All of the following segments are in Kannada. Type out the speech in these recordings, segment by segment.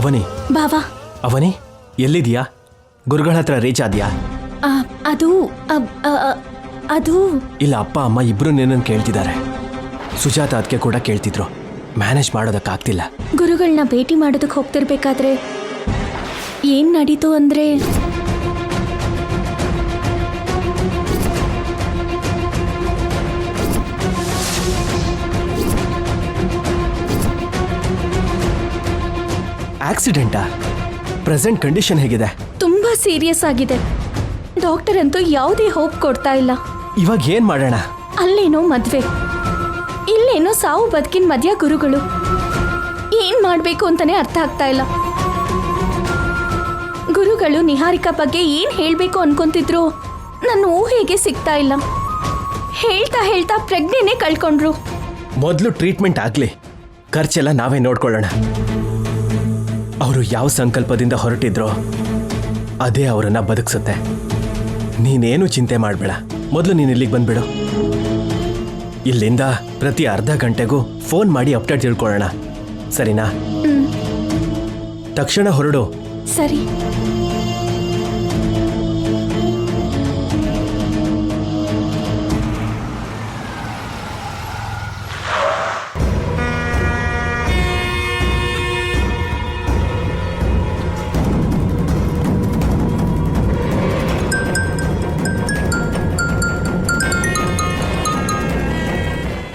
ಅವನಿ ಬಾವಾ ಅವನಿ ಎಲ್ಲಿದೀಯಾ? ಗುರುಗಳ ಹತ್ರ ರೀಚ್ ಆದ್ಯಾ? ಅದು ಅದು ಇಲ್ಲ, ಅಪ್ಪ ಅಮ್ಮ ಇಬ್ರು ನಿನ್ನನ್ನು ಕೇಳ್ತಿದ್ದಾರೆ. ಸುಜಾತ ಅದಕ್ಕೆ ಕೂಡ ಕೇಳ್ತಿದ್ರು. ಮ್ಯಾನೇಜ್ ಮಾಡೋದಕ್ಕಾಗ್ತಿಲ್ಲ. ಗುರುಗಳನ್ನ ಭೇಟಿ ಮಾಡೋದಕ್ಕೆ ಹೋಗ್ತಿರ್ಬೇಕಾದ್ರೆ ಏನ್ ನಡೀತು ಅಂದ್ರೆ ಆಕ್ಸಿಡೆಂಟಾ? ಪ್ರೆಸೆಂಟ್ ಕಂಡೀಷನ್ ಹೇಗಿದೆ? ತುಂಬಾ ಸೀರಿಯಸ್ ಆಗಿದೆ. ಡಾಕ್ಟರ್ ಅಂತೂ ಯಾವುದೇ ಹೋಪ್ ಕೊಡ್ತಾ ಇಲ್ಲ. ಇವಾಗ ಏನ್ ಮಾಡೋಣ? ಅಲ್ಲೇನೋ ಮದ್ವೆ, ಇಲ್ಲೇನೋ ಸಾವು ಬದುಕಿನ ಮಧ್ಯ ಗುರುಗಳು. ಏನ್ ಮಾಡ್ಬೇಕು ಅಂತಾನೆ ಅರ್ಥ ಆಗ್ತಾ ಇಲ್ಲ. ಗುರುಗಳು ನಿಹಾರಿಕಾ ಬಗ್ಗೆ ಏನ್ ಹೇಳ್ಬೇಕು ಅನ್ಕೊಂತಿದ್ರು, ನನ್ನ ಊಹೆಗೆ ಸಿಗ್ತಾ ಇಲ್ಲ. ಹೇಳ್ತಾ ಹೇಳ್ತಾ ಪ್ರಜ್ಞೆನೇ ಕಳ್ಕೊಂಡ್ರು. ಮೊದಲು ಟ್ರೀಟ್ಮೆಂಟ್ ಆಗ್ಲಿ, ಖರ್ಚೆಲ್ಲ ನಾವೇ ನೋಡ್ಕೊಳ್ಳೋಣ. ಅವರು ಯಾವ ಸಂಕಲ್ಪದಿಂದ ಹೊರಟಿದ್ರೋ ಅದೇ ಅವರನ್ನ ಬದುಕಿಸುತ್ತೆ. ನೀನೇನು ಚಿಂತೆ ಮಾಡಬೇಡ. ಮೊದಲು ನೀನು ಇಲ್ಲಿಗೆ ಬಂದ್ಬಿಡು. ಇಲ್ಲಿಂದ ಪ್ರತಿ ಅರ್ಧ ಗಂಟೆಗೂ ಫೋನ್ ಮಾಡಿ ಅಪ್ಡೇಟ್ ತಿಳ್ಕೊಳ್ಳೋಣ, ಸರಿನಾ? ತಕ್ಷಣ ಹೊರಡು. ಸರಿ.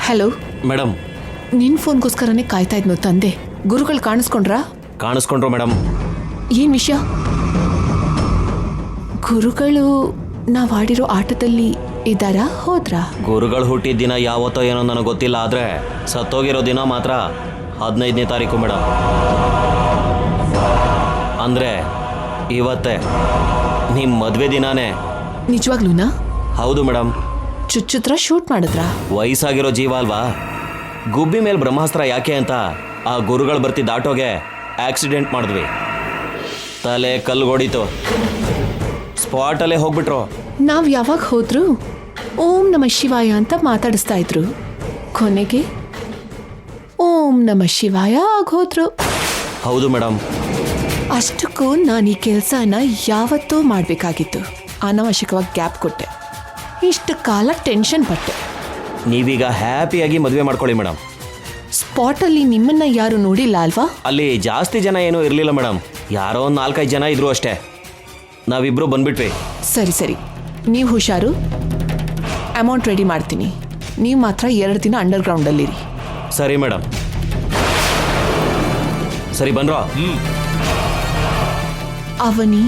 ಹಲೋ ಮೇಡಮ್, ನಿನ್ ಫೋನ್ಗೋಸ್ಕರನೇ ಕಾಯ್ತಾ ಇದ್ನೋ ತಂದೆ. ಗುರುಗಳು ಕಾಣಿಸ್ಕೊಂಡ್ರಾ? ಕಾಣಿಸ್ಕೊಂಡ್ರು ಮೇಡಮ್. ಏನ್ ವಿಷಯ? ಗುರುಗಳು ನಾವಾಡಿರೋ ಆಟದಲ್ಲಿ ಇದ್ದಾರಾ, ಹೋದ್ರಾ? ಗುರುಗಳು ಹುಟ್ಟಿದ ದಿನ ಯಾವತ್ತೋ ಏನೋ ನನಗೆ ಗೊತ್ತಿಲ್ಲ, ಆದರೆ ಸತ್ತೋಗಿರೋ ದಿನ ಮಾತ್ರ 15ನೇ ತಾರೀಕು ಮೇಡಮ್. ಅಂದರೆ ಇವತ್ತೇ ನಿಮ್ಮ ಮದುವೆ ದಿನಾನೇ. ನಿಜವಾಗ್ಲೂನಾ? ಹೌದು ಮೇಡಮ್. ಚುಚ್ಚುತ್ರ ಶೂಟ್ ಮಾಡಿದ್ರಾ? ವಯಸ್ಸಾಗಿರೋ ಜೀವ ಅಲ್ವಾ, ಗುಬ್ಬಿ ಮೇಲೆ ಬ್ರಹ್ಮಾಸ್ತ್ರ ಯಾಕೆ ಅಂತ ಆ ಗುರುಗಳು ಬರ್ತಿದ್ದ ಆಟೋಗೆ ಆಕ್ಸಿಡೆಂಟ್ ಮಾಡಿದ್ವಿ. ತಲೆ ಕಲ್ಗೊಡಿತು, ಸ್ಪಾಟಲ್ಲೇ ಹೋಗ್ಬಿಟ್ರು. ನಾವ್ ಯಾವಾಗ ಹೋದ್ರು ಓಂ ನಮ ಶಿವಾಯ ಅಂತ ಮಾತಾಡಿಸ್ತಾ ಇದ್ರು. ಕೊನೆಗೆ ಓಂ ನಮ ಶಿವಾಯ ಆಗೋದ್ರು. ಹೌದು ಮೇಡಮ್. ಅಷ್ಟಕ್ಕೂ ನಾನು ಈ ಕೆಲಸನ ಯಾವತ್ತೂ ಮಾಡಬೇಕಾಗಿತ್ತು. ಅನಾವಶ್ಯಕವಾಗಿ ಗ್ಯಾಪ್ ಕೊಟ್ಟೆ. ಇಷ್ಟು ಕಾಲ ಟೆನ್ಷನ್ ಪಟ್ಟೆ. ನೀವೀಗ ಹ್ಯಾಪಿಯಾಗಿ ಮದುವೆ ಮಾಡ್ಕೊಳ್ಳಿ ಮೇಡಮ್. ಸ್ಪಾಟಲ್ಲಿ ನಿಮ್ಮನ್ನ ಯಾರು ನೋಡಿಲ್ಲ ಅಲ್ವಾ? ಅಲ್ಲಿ ಜಾಸ್ತಿ ಜನ ಏನೂ ಇರಲಿಲ್ಲ ಮೇಡಮ್, ಯಾರೋ ಒಂದು 4-5 ಜನ ಇದ್ರು ಅಷ್ಟೇ. ನಾವಿಬ್ರು ಬಂದ್ಬಿಟ್ವಿ. ಸರಿ ಸರಿ, ನೀವು ಹುಷಾರು. ಅಮೌಂಟ್ ರೆಡಿ ಮಾಡ್ತೀನಿ. ನೀವು ಮಾತ್ರ 2 ದಿನ ಅಂಡರ್ಗ್ರೌಂಡಲ್ಲಿರಿ. ಸರಿ ಮೇಡಮ್. ಸರಿ ಬನ್ರೋ. ಅವನಿ,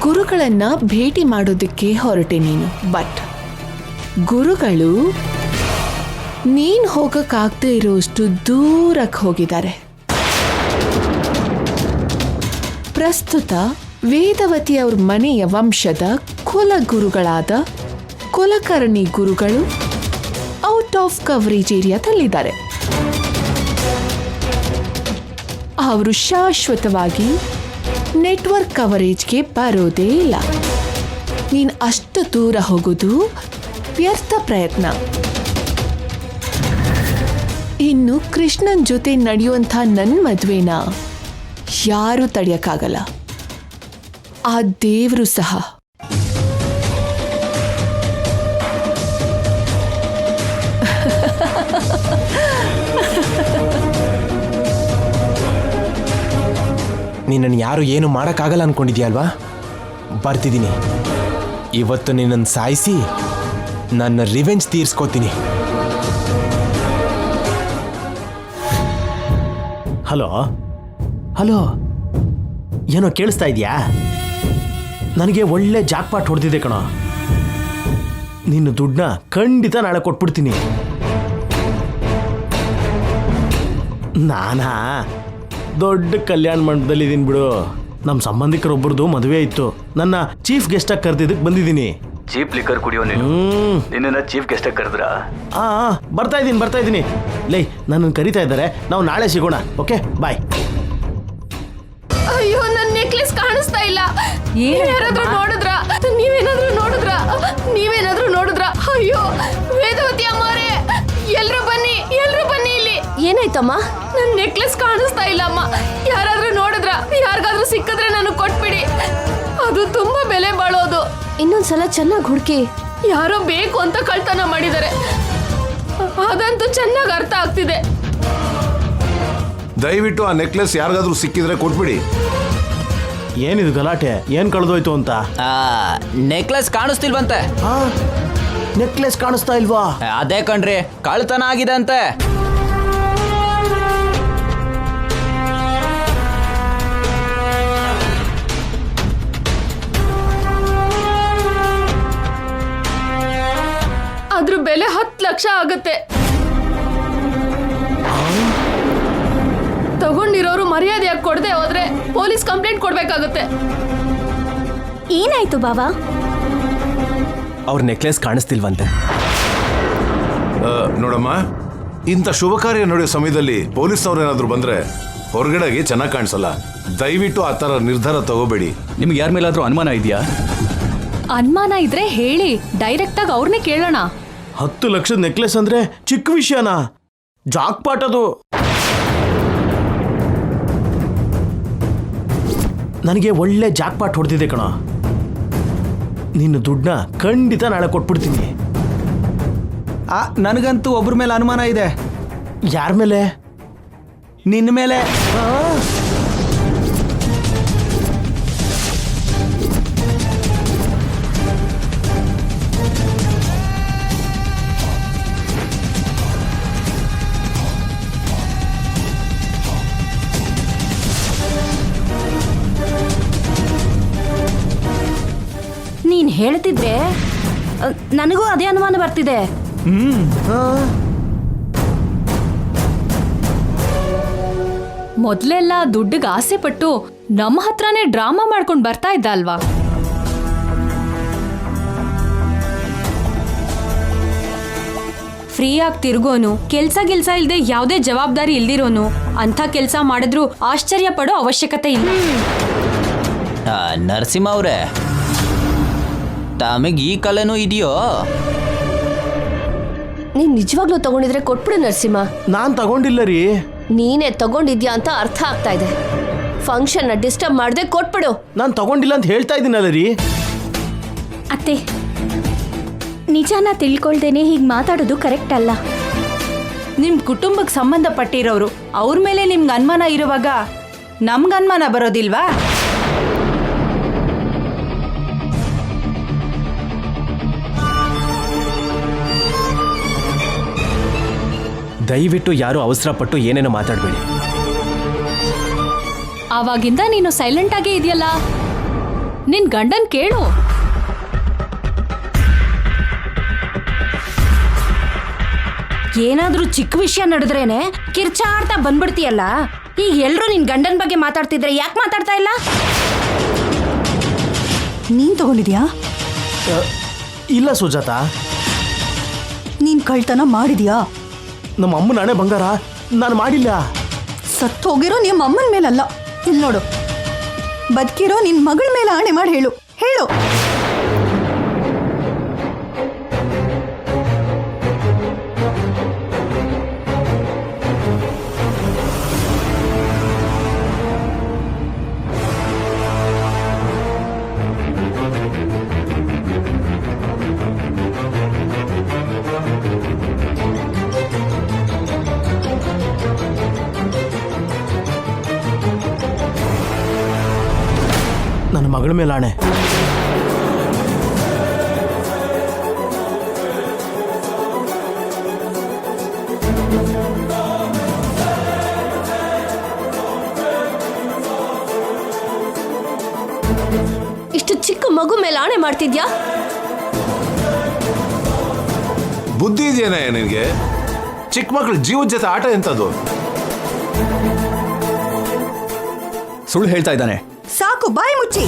ಗುರುಗಳನ್ನ ಭೇಟಿ ಮಾಡೋದಕ್ಕೆ ಹೊರಟೆ ನೀನು. ಬಟ್ ಗುರುಗಳು ನೀನ್ ಹೋಗಕ್ಕಾಗದೇ ಇರೋಷ್ಟು ದೂರಕ್ಕೆ ಹೋಗಿದ್ದಾರೆ. ಪ್ರಸ್ತುತ ವೇದವತಿ ಅವ್ರ ಮನೆಯ ವಂಶದ ಕುಲಗುರುಗಳಾದ ಕುಲಕರ್ಣಿ ಗುರುಗಳು ಔಟ್ ಆಫ್ ಕವರೇಜ್ ಏರಿಯಾದಲ್ಲಿದ್ದಾರೆ. ಅವರು ಶಾಶ್ವತವಾಗಿ ನೆಟ್ವರ್ಕ್ ಕವರೇಜ್ಗೆ ಬರೋದೇ ಇಲ್ಲ. ನೀನು ಅಷ್ಟು ದೂರ ಹೋಗೋದು ವ್ಯರ್ಥ ಪ್ರಯತ್ನ. ಇನ್ನು ಕೃಷ್ಣನ್ ಜೊತೆ ನಡೆಯುವಂಥ ನನ್ನ ಮದುವೆನ ಯಾರೂ ತಡೆಯಕ್ಕಾಗಲ್ಲ, ಆ ದೇವರು ಸಹ. ನಿನ್ನನ್ನು ಯಾರು ಏನು ಮಾಡೋಕ್ಕಾಗಲ್ಲ ಅನ್ಕೊಂಡಿದ್ಯಲ್ವಾ? ಬರ್ತಿದ್ದೀನಿ. ಇವತ್ತು ನಿನ್ನನ್ನು ಸಾಯಿಸಿ ನನ್ನ ರಿವೆಂಜ್ ತೀರ್ಸ್ಕೋತೀನಿ. ಹಲೋ ಹಲೋ, ಏನೋ ಕೇಳಿಸ್ತಾ ಇದೆಯಾ? ನನಗೆ ಒಳ್ಳೆ ಜಾಕ್ಪಾಟ್ ಹೊಡೆದಿದೆ ಕಣೋ. ನಿನ್ನ ದುಡ್ಡನ್ನ ಖಂಡಿತ ನಾಳೆ ಕೊಟ್ಬಿಡ್ತೀನಿ. ನಾನಾ ದೊಡ್ಡ ಕಲ್ಯಾಣ ಮಂಟಪದಲ್ಲಿದ್ದೀನಿ ಬಿಡು. ನಮ್ಮ ಸಂಬಂಧಿಕರೊಬ್ಬರದು ಮದುವೆ ಇತ್ತು. ನನ್ನ ಚೀಫ್ ಗೆಸ್ಟಾಗಿ ಕರೆದಿದ್ದಕ್ಕೆ ಬಂದಿದ್ದೀನಿ. ಚೀಪ್ ಲಿಕ್ಕರ್ ಕುಡಿಯೋ ನೀನು? ನಿನ್ನ ಚೀಫ್ ಗೆಸ್ಟಾಗಿ ಕರೆದ್ರಾ? ಬರ್ತಾ ಇದ್ದೀನಿ. ಲೈ, ನನ್ನನ್ನು ಕರಿತಾ ಇದ್ದಾರೆ. ನಾವು ನಾಳೆ ಸಿಗೋಣ. ಓಕೆ, ಬಾಯ್. ಅಯ್ಯೋ, ನನ್ನ ನೆಕ್ಲೆಸ್ ಕಾಣಿಸ್ತಾ ಇಲ್ಲ. ಯಾರಾದ್ರೂ ನೋಡಿದ್ರಾ? ನೀವೇನಾದ್ರೂ ನೋಡಿದ್ರಾ? ಅಯ್ಯೋ ವೇದವತಿ ಅಮ್ಮರೇ, ಎಲ್ರು ಬನ್ನಿ ಇಲ್ಲಿ. ಏನಾಯ್ತು ಏನಾಯ್ತಮ್ಮ? ನನ್ ನೆಕ್ಲೆಸ್ ಕಾಣಿಸ್ತಾ ಇಲ್ಲ ಅಮ್ಮ. ಯಾರಾದ್ರೂ ನೋಡಿದ್ರ, ಯಾರಿಗಾದ್ರೂ ಸಿಕ್ಕಿದ್ರೆ ನನಗೆ ಕೊಟ್ಬಿಡಿ. ಅದು ತುಂಬಾ ಬೆಲೆ ಬಾಳೋದು. ಇನ್ನೊಂದ್ಸಲ ಚೆನ್ನಾಗಿ ಹುಡುಕಿ. ಯಾರೋ ಬೇಕು ಅಂತ ಕಳ್ತನ ಮಾಡಿದ್ದಾರೆ, ಅದಂತೂ ಚೆನ್ನಾಗಿ ಅರ್ಥ ಆಗ್ತಿದೆ. ದಯವಿಟ್ಟು ಆ ನೆಕ್ಲೆಸ್ ಯಾರಿಗಾದ್ರೂ ಸಿಕ್ಕಿದ್ರೆ ಕೊಟ್ಬಿಡಿ. ಏನಿದು ಗಲಾಟೆ? ಏನ್ ಕಳೆದೋಯ್ತು ಅಂತ? ನೆಕ್ಲೆಸ್ ಕಾಣಿಸ್ತಿಲ್ವಂತೆ. ನೆಕ್ಲೆಸ್ ಕಾಣಿಸ್ತಾ ಇಲ್ವಾ? ಅದೇ ಕಣ್ರಿ, ಕಳ್ತನ ಆಗಿದೆ ಅಂತೆ. ಅದ್ರ ಬೆಲೆ 10 ಲಕ್ಷ ಆಗುತ್ತೆ. ತಗೊಂಡಿರೋರು ಮರ್ಯಾದೆಯಾಗಿ ಕೊಡದೆ ಹೋದ್ರೆ ಪೊಲೀಸ್ ಕಂಪ್ಲೇಂಟ್ ಕೊಡ್ಬೇಕಾಗುತ್ತೆ. ಏನಾಯ್ತು ಬಾವಾ? ಅವ್ರ ನೆಕ್ಲೆಸ್ ಕಾಣಿಸ್ತಿಲ್ವಂತೆ. ನೋಡಮ್ಮ, ಇಂಥ ಶುಭ ಕಾರ್ಯ ನಡೆಯೋ ಸಮಯದಲ್ಲಿ ಪೊಲೀಸ್ನವ್ರು ಏನಾದ್ರು ಬಂದ್ರೆ ಹೊರಗಡೆಗೆ ಚೆನ್ನಾಗಿ ಕಾಣಿಸಲ್ಲ. ದಯವಿಟ್ಟು ಆ ಥರ ನಿರ್ಧಾರ ತಗೋಬೇಡಿ. ನಿಮ್ಗೆ ಯಾರ ಮೇಲಾದ್ರೂ ಅನುಮಾನ ಇದೆಯಾ? ಅನುಮಾನ ಇದ್ರೆ ಹೇಳಿ, ಡೈರೆಕ್ಟ್ ಆಗಿ ಅವ್ರನ್ನೇ ಕೇಳೋಣ. 10 ಲಕ್ಷದ ನೆಕ್ಲೆಸ್ ಅಂದ್ರೆ ಚಿಕ್ಕ ವಿಷಯನಾ? ಜಾಕ್ಪಾಟ್ ಅದು. ನನಗೆ ಒಳ್ಳೆ ಜಾಕ್ಪಾಟ್ ಹೊಡೆದಿದೆ ಕಣ. ನಿನ್ನ ದುಡ್ಡನ್ನ ಖಂಡಿತ ನಾಳೆ ಕೊಟ್ಬಿಡ್ತೀನಿ. ನನಗಂತೂ ಒಬ್ರ ಮೇಲೆ ಅನುಮಾನ ಇದೆ. ಯಾರ ಮೇಲೆ? ನಿನ್ನ ಮೇಲೆ. ನೀನ್ ಹೇಳ್ತಿದ್ರೆ ನನಗೂ ಅದೇ ಅನುಮಾನ ಬರ್ತಿದೆ. ಮೊದ್ಲೆಲ್ಲ ದುಡ್ಡಿಗೆ ಆಸೆ ಪಟ್ಟು ನಮ್ಮ ಹತ್ರನೇ ಡ್ರಾಮಾ ಮಾಡ್ಕೊಂಡು ಬರ್ತಾ ಇದ್ದ ಅಲ್ವಾ? ಫ್ರೀಯಾಗಿ ತಿರ್ಗೋನು, ಕೆಲ್ಸ ಇಲ್ದೆ ಯಾವುದೇ ಜವಾಬ್ದಾರಿ ಇಲ್ದಿರೋನು ಅಂಥ ಕೆಲ್ಸ ಮಾಡಿದ್ರು ಆಶ್ಚರ್ಯ ಪಡೋ ಅವಶ್ಯಕತೆ ಇಲ್ಲ. ನರಸಿಂಹ ಅವ್ರೆ, ತಮಗೆ ಈ ಕಲೆನೂ ಇದೆಯೋ? ನೀನ್ ನಿಜವಾಗ್ಲೂ ತಗೊಂಡಿದ್ರೆ ಕೊಟ್ಬಿಡು ನರಸಿಂಹ. ನಾನ್ ತಗೊಂಡಿಲ್ಲ ರೀ. ನೀನೇ ತಗೊಂಡಿದ್ಯಾ ಅಂತ ಅರ್ಥ ಆಗ್ತಾ ಇದೆ. ಫಂಕ್ಷನ್ ನ ಡಿಸ್ಟರ್ಬ್ ಮಾಡದೆ ಕೊಟ್ಬಿಡು. ನಾನ್ ತಗೊಂಡಿಲ್ಲ ಅಂತ ಹೇಳ್ತಾ ಇದ್ದೀನಲ್ಲ ರೀ. ಅತ್ತೆ, ನಿಜಾನ ತಿಳ್ಕೊಳ್ದೇನೆ ಹೀಗೆ ಮಾತಾಡೋದು ಕರೆಕ್ಟ್ ಅಲ್ಲ. ನಿಮ್ ಕುಟುಂಬಕ್ಕೆ ಸಂಬಂಧಪಟ್ಟಿರೋರು, ಅವ್ರ ಮೇಲೆ ನಿಮ್ಗೆ ಅನುಮಾನ ಇರುವಾಗ ನಮ್ಗೆ ಅನುಮಾನ ಬರೋದಿಲ್ವಾ? ದಯವಿಟ್ಟು ಯಾರು ಅವಸರ ಪಟ್ಟು ಏನೇನೋ ಮಾತಾಡಬೇಡಿ. ಆವಾಗಿಂದ ನೀನು ಸೈಲೆಂಟ್ ಆಗೇ ಇದೆಯಲ್ಲ. ನಿನ್ ಗಂಡನ್ ಕೇಳು. ಏನಾದ್ರೂ ಚಿಕ್ಕ ವಿಷಯ ನಡೆದ್ರೇನೆ ಕಿರ್ಚಾಡ್ತಾ ಬಂದ್ಬಿಡ್ತೀಯಲ್ಲ. ಈಗ ಎಲ್ರು ನಿನ್ ಗಂಡನ್ ಬಗ್ಗೆ ಮಾತಾಡ್ತಿದ್ರೆ ಯಾಕೆ ಮಾತಾಡ್ತಾ ಇಲ್ಲ? ನೀನ್ ತಗೊಂಡಿದ್ಯಾ? ಇಲ್ಲ ಸುಜಾತ, ನೀನ್ ಕಳ್ತನ ಮಾಡಿದ್ಯಾ? ನಮ್ಮ ಅಮ್ಮನ ಹಣೆ ಬಂಗಾರ ನಾನು ಮಾಡಿಲ್ಲ. ಸತ್ತೋಗಿರೋ ನಿಮ್ಮ ಅಮ್ಮನ ಮೇಲಲ್ಲ, ಇಲ್ಲಿ ನೋಡು, ಬದುಕಿರೋ ನಿನ್ ಮಗಳ ಮೇಲೆ ಆಣೆ ಮಾಡಿ ಹೇಳು. ನನ್ನ ಮಗಳ ಮೇಲೆ ಆಣೆ. ಇಷ್ಟು ಚಿಕ್ಕ ಮಗು ಮೇಲೆ ಆಣೆ ಮಾಡ್ತಿದ್ಯಾ? ಬುದ್ಧಿ ಇದೆಯೇನ ನಿನಗೆ? ಚಿಕ್ಕ ಮಕ್ಕಳು ಜೀವದ ಜೊತೆ ಆಟ ಎಂತದು? ಸುಳ್ಳು ಹೇಳ್ತಾ ಇದ್ದಾನೆ. ಸಾಕು, ಬಾಯಿ ಮುಚ್ಚಿ.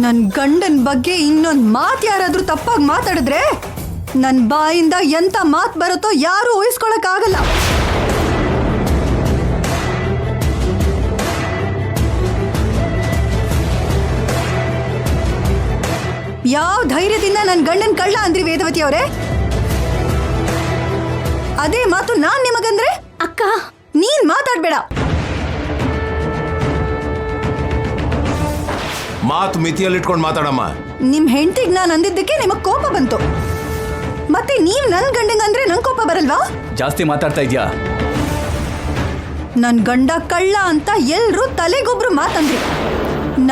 ನನ್ ಗಂಡನ್ ಬಗ್ಗೆ ಇನ್ನೊಂದ್ ಮಾತು ಯಾರಾದ್ರೂ ತಪ್ಪಾಗಿ ಮಾತಾಡಿದ್ರೆ ನನ್ ಬಾಯಿಂದ ಎಂತ ಮಾತು ಬರುತ್ತೋ ಯಾರು ಊಹಿಸ್ಕೊಳಕ್ ಆಗಲ್ಲ. ಯಾವ ಧೈರ್ಯದಿಂದ ನನ್ನ ಗಂಡನ್ ಕಳ್ಳ ಅಂದ್ರಿ ವೇದವತಿ ಅವರೇ? ಅದೇ ಮಾತು ನಾನ್ ನಿಮಗಂದ್ರೆ? ಅಕ್ಕ, ನೀನ್ ಮಾತಾಡ್ಬೇಡ. ಮಾತು ಮಿತಿಯಲ್ಲಿಟ್ಕೊಂಡು ಮಾತಾಡಮ್ಮ. ನಿಮ್ ಹೆಂಡತಿಗ್ ನಾನ್ ಅಂದಿದ್ದಕ್ಕೆ ನಿಮಗ್ ಕೋಪ ಬಂತು. ಮತ್ತೆ ನೀವ್ ನನ್ ಗಂಡಂಗಂದ್ರೆ ನಂಗ್ ಕೋಪ ಬರಲ್ವಾ? ಜಾಸ್ತಿ ಮಾತಾಡ್ತಾ ಇದ್ಯಾ? ನನ್ ಗಂಡ ಕಳ್ಳ ಅಂತ ಎಲ್ರೂ ತಲೆಗೊಬ್ರು ಮಾತಂದ್ರಿ.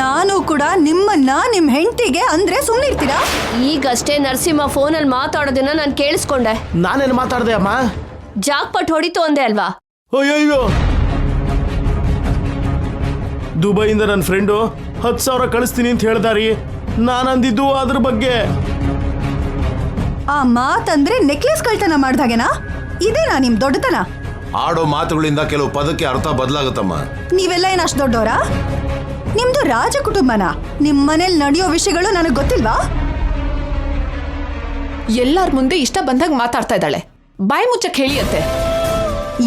ನಾನು ಕೂಡ ನಿಮ್ಮನ್ನ ನಿಮ್ ಹೆಂಡತಿಗೆ ಅಂದ್ರೆ ಸುಮ್ನಿರ್ತೀರಾ? ಈಗಷ್ಟೇ ನರಸಿಂಹ ಫೋನಲ್ಲಿ ಮಾತಾಡೋದನ್ನ ನಾನು ಕೇಳಿಸ್ಕೊಂಡೆ. ನಾನೇನು ಮಾತಾಡ್ದೆ ಅಮ್ಮ? ಜಾಕ್ಪಟ್ ಹೊಡಿತು ಅಂದೆ ಅಲ್ವಾ? ಅಯ್ಯಯ್ಯೋ, ದುಬೈಯಿಂದ ನನ್ನ ಫ್ರೆಂಡು 10,000 ಕಳಿಸ್ತೀನಿ ಅಂತ ಹೇಳ್ದಾರಿ. ನಾನು ಅಂದಿದ್ದು ಅದ್ರ ಬಗ್ಗೆ. ಆ ಮಾತಂದ್ರೆ ನೆಕ್ಲೆಸ್ ಕಳ್ತನ ಮಾಡ್ದಾಗೆನಾ? ಇದೇನಾ ನಿಮ್ ದೊಡ್ಡತನ? ಆಡೋ ಮಾತುಗಳಿಂದ ಕೆಲವು ಪದಕ್ಕೆ ಅರ್ಥ ಬದಲಾಗುತ್ತಮ್ಮ. ನೀವೆಲ್ಲ ಏನ್ ಅಷ್ಟು ದೊಡ್ಡವರಾ? ನಿಮ್ದು ರಾಜ ಕುಟುಂಬನ? ನಿಮ್ ಮನೇಲಿ ನಡೆಯೋ ವಿಷಯಗಳು ನನಗ್ ಗೊತ್ತಿಲ್ವಾ? ಎಲ್ಲಾರ ಮುಂದೆ ಇಷ್ಟ ಬಂದಾಗ ಮಾತಾಡ್ತಾ ಇದ್ದಾಳೆ. ಬಾಯಿ ಮುಚ್ಚಕ್ ಹೇಳಿ ಅಂತೆ.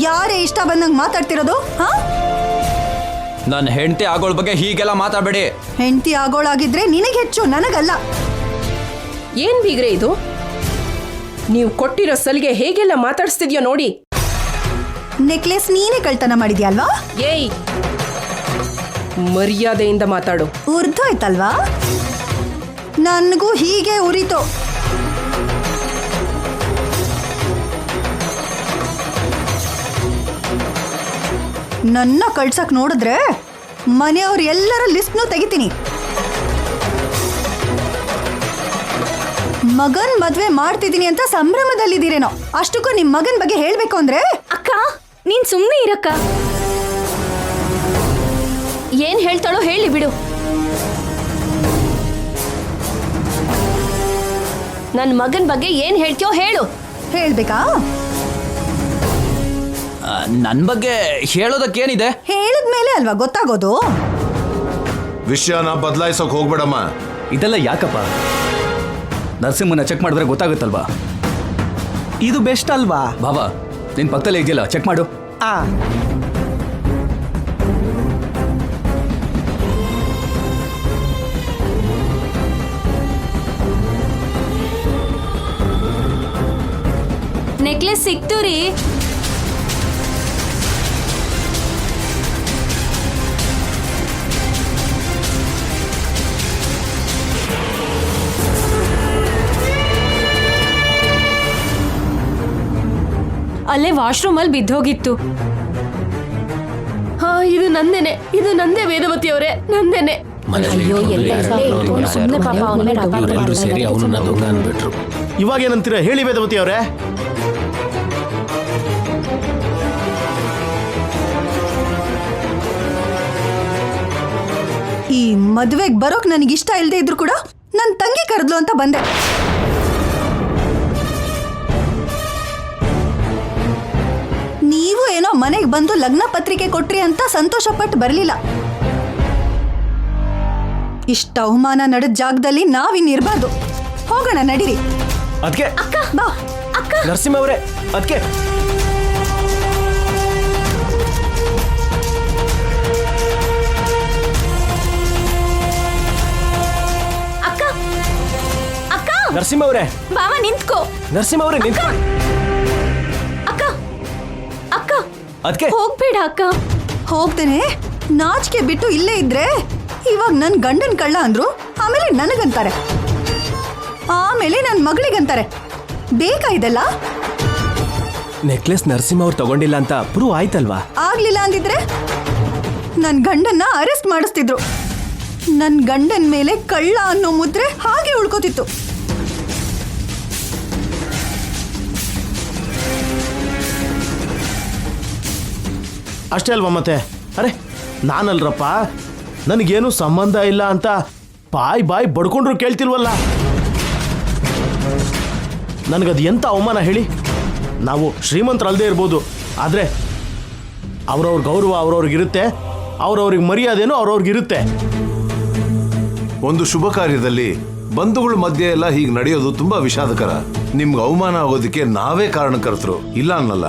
ಯಾರೇ ಇಷ್ಟ ಬಂದಂಗ್ ಮಾತಾಡ್ತಿರೋದು? ಹಾ, ನನ್ನ ಹೆಂಡತಿ ಆಗೋಳ ಬಗ್ಗೆ ಹೀಗೆಲ್ಲ ಮಾತಾಡಬೇಡಿ. ಹೆಂಡತಿ ಆಗೋಳಾಗಿದ್ರೆ ನಿನಗೆ ಹೆಚ್ಚು, ನನಗಲ್ಲ. ಏನ್ ಬೀಗ್ರೆ ಇದು? ನೀವು ಕೊಟ್ಟಿರೋ ಸಲಿಗೆ ಹೇಗೆಲ್ಲ ಮಾತಾಡಿಸ್ತಿದ್ಯೋ ನೋಡಿ. ನೆಕ್ಲೆಸ್ ನೀನೇ ಕಳ್ತನ ಮಾಡಿದ್ಯಲ್ವಾ? ಏಯ್, ಮರ್ಯಾದೆಯಿಂದ ಮಾತಾಡು. ಉರ್ದೋಯ್ತಲ್ವಾ? ನನ್ಗೂ ಹೀಗೆ ಉರಿತು. ನನ್ನ ಕಳ್ಸಕ್ ನೋಡಿದ್ರೆ ಮನೆಯವ್ರ ಎಲ್ಲರ ಲಿಸ್ಟ್ನು ತೆಗಿತೀನಿ. ಮಗನ್ ಮದ್ವೆ ಮಾಡ್ತಿದ್ದೀನಿ ಅಂತ ಸಂಭ್ರಮದಲ್ಲಿದ್ದೀರೇನೋ. ಅಷ್ಟಕ್ಕೂ ನಿಮ್ ಮಗನ್ ಬಗ್ಗೆ ಹೇಳ್ಬೇಕು ಅಂದ್ರೆ? ಅಕ್ಕ, ನೀನ್ ಸುಮ್ಮನೆ ಇರಕ್ಕ. ಏನ್ ಹೇಳ್ತಾಳೋ ಹೇಳಿ ಬಿಡು. ನನ್ನ ಮಗನ ಬಗ್ಗೆ ಏನ್ ಹೇಳ್ತೀಯೋ ಹೇಳು. ಹೇಳ್ಬೇಕಾ? ನನ್ನ ಬಗ್ಗೆ ಹೇಳೋದಕ್ಕೇನಿದೆ? ಹೇಳಿದ್ಮೇಲೆ ಅಲ್ವಾ ಗೊತ್ತಾಗೋದು. ವಿಷಯನ ಬದಲಾಯಿಸೋಕೆ ಹೋಗ್ಬೇಡಮ್ಮ. ಇದೆಲ್ಲ ಯಾಕಪ್ಪ? ನರಸಿಂಹನ ಚೆಕ್ ಮಾಡಿದ್ರೆ ಗೊತ್ತಾಗುತ್ತಲ್ವಾ? ಇದು ಬೆಸ್ಟ್ ಅಲ್ವಾ? ಬಾಬಾ, ನಿನ್ ಪಕ್ಕದಲ್ಲೇ ಇದೆಯಲ್ಲ, ಚೆಕ್ ಮಾಡು. ನೆಕ್ಲೆಸ್ ಸಿಕ್ತು ರೀ. ಅಲ್ಲೇ ವಾಶ್ರೂಮಲ್ಲಿ ಬಿದ್ದೋಗಿತ್ತು. ಹಾ, ಇದು ನಂದೇನೆ. ಇದು ನಂದೇ ವೇದವತಿ ಅವರೇ, ನಂದೇನೆ. ಸೇರಿ ಅವನನ್ನ ದೊಂಗ ಅನ್ಬಿಟ್ರು. ಇವಾಗ ಏನಂತೀರ ಹೇಳಿ ವೇದವತಿ ಅವರೇ? ಈ ಮದ್ವೆಗ್ ಬರೋಕ್ ನನಗಿಷ್ಟ ಇಲ್ಲದೆ ಇದ್ರು ಕೂಡ ನನ್ ತಂಗಿ ಕರೆದ್ಲು ಅಂತ ಬಂದೆ. ನೀವು ಏನೋ ಮನೆಗೆ ಬಂದು ಲಗ್ನ ಪತ್ರಿಕೆ ಕೊಟ್ರಿ ಅಂತ ಸಂತೋಷ ಪಟ್ಟು ಬರ್ಲಿಲ್ಲ. ಇಷ್ಟ ಅವಮಾನ ನಡೆದ ಜಾಗದಲ್ಲಿ ನಾವಿನ್ನಿರ್ಬಾರ್ದು. ಹೋಗೋಣ, ನಡೀರಿ. ಅದಕ್ಕೆ ಅಕ್ಕ ಬಾ. ಅಕ್ಕ, ನರಸಿಂಹ ಅವರೇ, ಅದಕ್ಕೆ ಅಕ್ಕ, ಅಕ್ಕ, ನರಸಿಂಹ ಅವರೇ, ಬಾವ ನಿಂತ್ಕೋ. ನರಸಿಂಹ ಅವರೇ ನಿಂತ್ಕೊ. ಅಕ್ಕ, ಅಕ್ಕ, ಅದಕ್ಕೆ ಹೋಗ್ಬೇಡ ಅಕ್ಕ. ಹೋಗ್ತೇನೆ. ನಾಚಿಕೆ ಬಿಟ್ಟು ಇಲ್ಲೇ ಇದ್ರೆ ಇವಾಗ ನನ್ ಗಂಡನ್ ಕಳ್ಳ ಅಂದ್ರು, ಆಮೇಲೆ ನನಗಂತಾರೆ, ಆಮೇಲೆ ನನ್ ಮಗಳಿಗಂತಾರೆ. ಬೇಕಾ ಇದೆಲ್ಲ? ನೆಕ್ಲೆಸ್ ನರಸಿಂಹ ಅವ್ರು ತಗೊಂಡಿಲ್ಲ ಅಂತ ಪ್ರೂವ್ ಆಯ್ತಲ್ವಾ? ಆಗ್ಲಿಲ್ಲ ಅಂದಿದ್ರೆ ನನ್ ಗಂಡನ್ನ ಅರೆಸ್ಟ್ ಮಾಡಿಸ್ತಿದ್ರು. ನನ್ ಗಂಡನ್ ಮೇಲೆ ಕಳ್ಳ ಅನ್ನೋ ಮುದ್ರೆ ಹಾಗೆ ಉಳ್ಕೋತಿತ್ತು. ಅಷ್ಟೇ ಅಲ್ವಾ ಮತ್ತೆ? ಅರೆ, ನಾನಲ್ರಪ್ಪ, ನನಗೇನು ಸಂಬಂಧ ಇಲ್ಲ ಅಂತ ಬಾಯ್ ಬಡ್ಕೊಂಡ್ರು ಕೇಳ್ತಿಲ್ವಲ್ಲ. ನನಗದು ಎಂಥ ಅವಮಾನ ಹೇಳಿ. ನಾವು ಶ್ರೀಮಂತರಲ್ಲದೆ ಇರ್ಬೋದು, ಆದರೆ ಅವ್ರವ್ರ ಗೌರವ ಅವ್ರವ್ರಿಗಿರುತ್ತೆ, ಅವ್ರವ್ರಿಗೆ ಮರ್ಯಾದೆನೂ ಅವ್ರವ್ರಿಗಿರುತ್ತೆ. ಒಂದು ಶುಭ ಕಾರ್ಯದಲ್ಲಿ ಬಂಧುಗಳ ಮಧ್ಯೆ ಎಲ್ಲ ಹೀಗೆ ನಡೆಯೋದು ತುಂಬಾ ವಿಷಾದಕರ. ನಿಮ್ಗೆ ಅವಮಾನ ಆಗೋದಕ್ಕೆ ನಾವೇ ಕಾರಣಕರ್ತರು, ಇಲ್ಲ ಅನ್ನಲ್ಲ.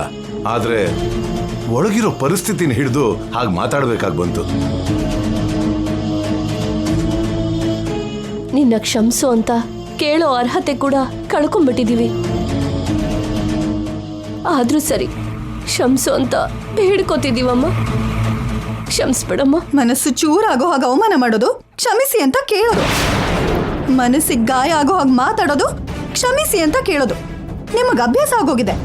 ಆದ್ರೆ ಒಳಗಿರೋ ಪರಿಸ್ಥಿತಿನ ಹಿಡಿದು ಹಾಗೆ ಮಾತಾಡ್ಬೇಕಾಗಿ ಬಂತು. ನಿನ್ನ ಕ್ಷಮಿಸು ಅಂತ ಕೇಳೋ ಅರ್ಹತೆ ಕೂಡ ಕಳ್ಕೊಂಡ್ಬಿಟ್ಟಿದೀವಿ. ಆದ್ರೂ ಸರಿ, ಕ್ಷಮಿಸು ಅಂತ ಬೇಡ್ಕೋತಿದೀವಮ್ಮ. ಕ್ಷಮಿಸ್ಬಿಡಮ್ಮ. ಮನಸ್ಸು ಚೂರಾಗೋ ಹಾಗೆ ಅವಮಾನ ಮಾಡೋದು ಕ್ಷಮಿಸಿ ಅಂತ ಕೇಳೋದು, ಮನಸ್ಸಿಗೆ ಗಾಯ ಆಗೋ ಹಾಗೆ ಮಾತಾಡೋದು ಕ್ಷಮಿಸಿ ಅಂತ ಕೇಳೋದು ನಿಮಗೆ ಅಭ್ಯಾಸ ಆಗೋಗಿದೆ.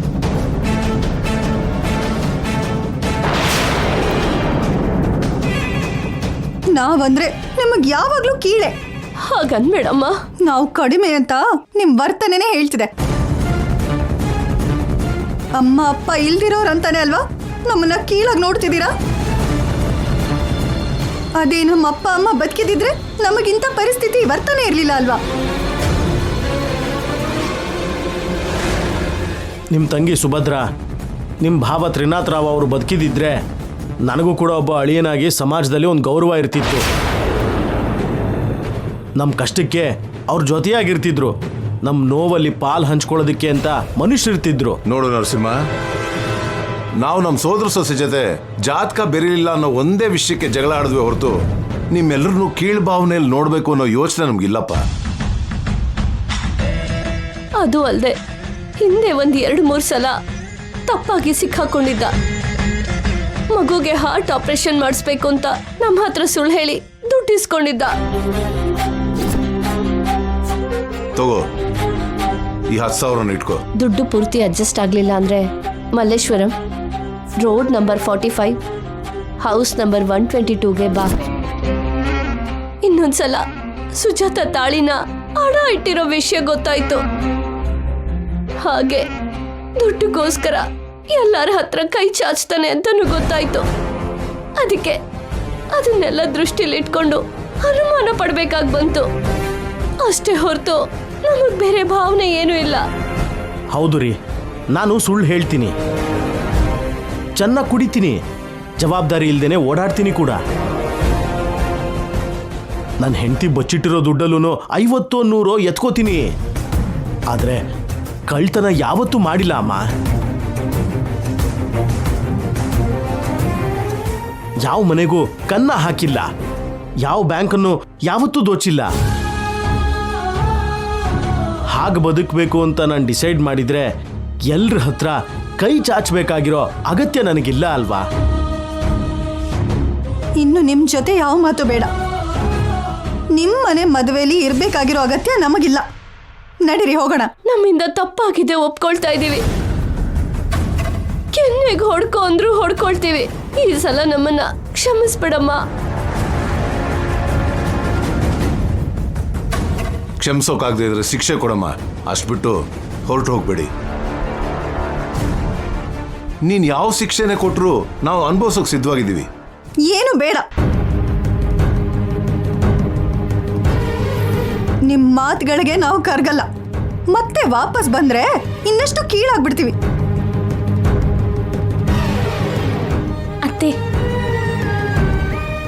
ನಾವಂದ್ರೆ ನಿಮಗೆ ಯಾವಾಗ್ಲೂ ಕೀಳೆ. ಹಾಗನ್ಬೇಡಮ್ಮ. ನಾವು ಕಡಿಮೆ ಅಂತ ನಿಮ್ ವರ್ತನೆನೇ ಹೇಳ್ತಿದೆ. ಅಮ್ಮ ಅಪ್ಪ ಇಲ್ದಿರೋರಂತಾನೆ ಅಲ್ವಾ ನಮ್ಮನ್ನ ಕೀಳಾಗಿ ನೋಡ್ತಿದ್ದೀರಾ? ಅದೇ ನಮ್ಮ ಅಪ್ಪ ಅಮ್ಮ ಬದುಕಿದಿದ್ರೆ ನಮಗಿಂತ ಪರಿಸ್ಥಿತಿ ವರ್ತನೆ ಇರಲಿಲ್ಲ ಅಲ್ವಾ? ನಿಮ್ಮ ತಂಗಿ ಸುಭದ್ರಾ, ನಿಮ್ಮ ಭಾವ ತ್ರಿನಾಥ್ ರಾವ್ ಅವರು ಬದುಕಿದಿದ್ರೆ ನನಗೂ ಕೂಡ ಒಬ್ಬ ಅಳಿಯನಾಗಿ ಸಮಾಜದಲ್ಲಿ ಒಂದು ಗೌರವ ಇರ್ತಿತ್ತು. ನಮ್ಮ ಕಷ್ಟಕ್ಕೆ ಅವ್ರ ಜೊತೆಯಾಗಿರ್ತಿದ್ರು, ನಮ್ಮ ನೋವಲ್ಲಿ ಪಾಲು ಹಂಚ್ಕೊಳ್ಳೋದಕ್ಕೆ ಅಂತ ಮನುಷ್ಯರಿರ್ತಿದ್ರು. ನೋಡು ನರಸಿಂಹ, ನಾವು ನಮ್ಮ ಸೋದರ ಸೊಸೆ ಜೊತೆ ಜಾತಕ ಬೆರೀಲಿಲ್ಲ ಅನ್ನೋ ಒಂದೇ ವಿಷಯಕ್ಕೆ ಜಗಳ ಆಡಿದ್ವಿ ಹೊರತು ನಿಮ್ಮೆಲ್ಲರನ್ನೂ ಕೀಳ್ ಭಾವನೆಯಲ್ಲಿ ನೋಡಬೇಕು ಅನ್ನೋ ಯೋಚನೆ ನಮ್ಗಿಲ್ಲಪ್ಪ. ಅದು ಅಲ್ಲದೆ ಹಿಂದೆ 1-2-3 ಸಲ ತಪ್ಪಾಗಿ ಸಿಕ್ಕಾಕೊಂಡಿದ್ದ. ಮಗುಗೆ ಹಾರ್ಟ್ ಆಪರೇಷನ್ ಮಾಡಿಸ್ಬೇಕು ಅಂತ ನಮ್ಮ ಹತ್ರ ಸುಳ್ಳು ಹೇಳಿ ದುಡ್ಡು ಇಸ್ಕೊಂಡಿದ್ದ. ತಗೋ, ಈ 10,000 ಇಟ್ಕೋ. ದುಡ್ಡು ಪೂರ್ತಿ ಅಡ್ಜಸ್ಟ್ ಆಗ್ಲಿಲ್ಲ ಅಂದ್ರೆ Malleshwaram, road number 45, house number 122ಗೆ ಬಾ. ಇನ್ನೊಂದ್ಸಲ ಸುಜಾತ ತಾಳಿನ ಹಣ ಇಟ್ಟಿರೋ ವಿಷಯ ಗೊತ್ತಾಯ್ತು. ಹಾಗೆ ದುಡ್ಡುಗೋಸ್ಕರ ಎಲ್ಲರ ಹತ್ರ ಕೈ ಚಾಚ್ತಾನೆ ಅಂತನೂ ಗೊತ್ತಾಯ್ತು. ಅದಕ್ಕೆ ಅದನ್ನೆಲ್ಲ ದೃಷ್ಟಿಲಿ ಇಟ್ಕೊಂಡು ಅನುಮಾನ ಪಡ್ಬೇಕಾಗಿ ಬಂತು ಅಷ್ಟೇ ಹೊರತು ನಮಗ್ ಬೇರೆ ಭಾವನೆ ಏನೂ ಇಲ್ಲ. ಹೌದು ರೀ, ನಾನು ಸುಳ್ಳು ಹೇಳ್ತೀನಿ, ಚೆನ್ನಾಗಿ ಕುಡಿತೀನಿ, ಜವಾಬ್ದಾರಿ ಇಲ್ದೇನೆ ಓಡಾಡ್ತೀನಿ ಕೂಡ. ನನ್ನ ಹೆಂಡತಿ ಬಚ್ಚಿಟ್ಟಿರೋ ದುಡ್ಡಲ್ಲೂ 50-100 ಎತ್ಕೋತೀನಿ. ಆದರೆ ಕಳ್ತನ ಯಾವತ್ತೂ ಮಾಡಿಲ್ಲ ಅಮ್ಮ. ಯಾವ ಮನೆಗೂ ಕನ್ನ ಹಾಕಿಲ್ಲ, ಯಾವ ಬ್ಯಾಂಕನ್ನು ಯಾವತ್ತೂ ದೋಚಿಲ್ಲ. ಹಾಗೆ ಬದುಕಬೇಕು ಅಂತ ನಾನು ಡಿಸೈಡ್ ಮಾಡಿದ್ರೆ ಎಲ್ರ ಹತ್ರ ಕೈ ಚಾಚಬೇಕಾಗಿರೋ ಅಗತ್ಯ ನನಗಿಲ್ಲ ಅಲ್ವಾ? ಇನ್ನು ನಿಮ್ ಜೊತೆ ಯಾವ ಮಾತು ಬೇಡ. ನಿಮ್ಮ ಮನೆ ಮದುವೆಲಿ ಇರ್ಬೇಕಾಗಿರೋ ಅಗತ್ಯ ನಮಗಿಲ್ಲ. ನಡೀರಿ ಹೋಗೋಣ. ನಮ್ಮಿಂದ ತಪ್ಪಾಗಿದೆ, ಒಪ್ಕೊಳ್ತಾ ಇದ್ದೀವಿ. ಕೆನ್ನೆಗೆ ಹೊಡ್ಕೊ ಅಂದ್ರೂ ಹೊಡ್ಕೊಳ್ತೀವಿ. ಈ ಸಲ ನಮ್ಮನ್ನ ಕ್ಷಮಿಸ್ಬಿಡಮ್ಮ. ಕ್ಷಮಿಸೋಕಾಗದೇ ಇದ್ರೆ ಶಿಕ್ಷೆ ಕೊಡಮ್ಮ. ಅಷ್ಟ್ಬಿಟ್ಟು ಹೊರಟು ಹೋಗ್ಬೇಡಿ. ನೀನ್ ಯಾವ ಶಿಕ್ಷೆನೆ ಕೊಟ್ಟರು ನಾವು ಅನುಭವಿಸೋಕೆ ಸಿದ್ಧವಾಗಿದ್ದೀವಿ. ಏನು ಬೇಡ. ನಿಮ್ ಮಾತುಗಳಿಗೆ ನಾವು ಕರ್ಗಲ್ಲ. ಮತ್ತೆ ವಾಪಸ್ ಬಂದ್ರೆ ಇನ್ನಷ್ಟು ಕೀಳಾಗ್ಬಿಡ್ತೀವಿ. ಅತ್ತೆ,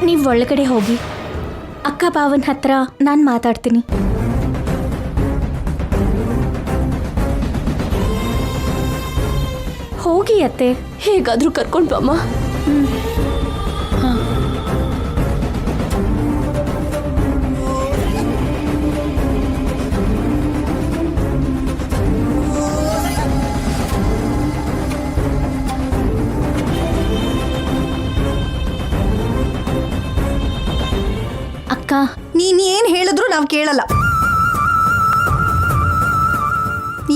ನೀವು ಒಳಗಡೆ ಹೋಗಿ. ಅಕ್ಕ ಭಾವನ ಹತ್ರ ನಾನು ಮಾತಾಡ್ತೀನಿ. ಹೋಗಿ ಅತ್ತೆ. ಹೇಗಾದ್ರೂ ಕರ್ಕೊಂಡು ಬಮ್ಮ. ಅಕ್ಕ, ನೀನ್ ಏನ್ ಹೇಳಿದ್ರು ನಾವು ಕೇಳಲ್ಲ.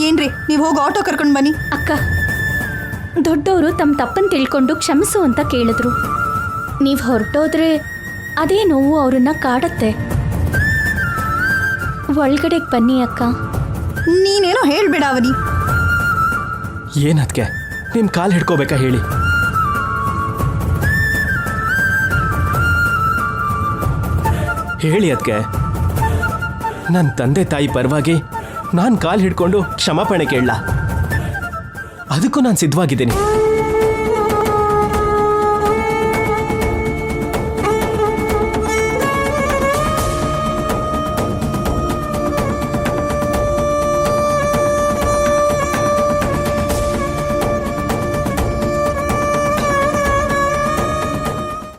ಏನ್ರಿ, ನೀವು ಹೋಗಿ ಆಟೋ ಕರ್ಕೊಂಡು ಬನ್ನಿ. ಅಕ್ಕ, ದೊಡ್ಡವರು ತಮ್ಮ ತಪ್ಪನ್ನು ತಿಳ್ಕೊಂಡು ಕ್ಷಮಿಸು ಅಂತ ಕೇಳಿದ್ರು. ನೀವು ಹೊರಟೋದ್ರೆ ಅದೇ ನೋವು ಅವ್ರನ್ನ ಕಾಡತ್ತೆ. ಒಳಗಡೆಗೆ ಬನ್ನಿ ಅಕ್ಕ. ನೀನೇನೋ ಹೇಳ್ಬೇಡ ಅವನಿ. ಏನದ್ಕೆ ನಿಮ್ಮ ಕಾಲು ಹಿಡ್ಕೋಬೇಕಾ ಹೇಳಿ? ಹೇಳಿ ಅದಕ್ಕೆ. ನನ್ನ ತಂದೆ ತಾಯಿ ಪರವಾಗಿ ನಾನು ಕಾಲು ಹಿಡ್ಕೊಂಡು ಕ್ಷಮಾಪಣೆ ಕೇಳಲ್ಲ. ಅದಕ್ಕೂ ನಾನು ಸಿದ್ಧವಾಗಿದ್ದೀನಿ.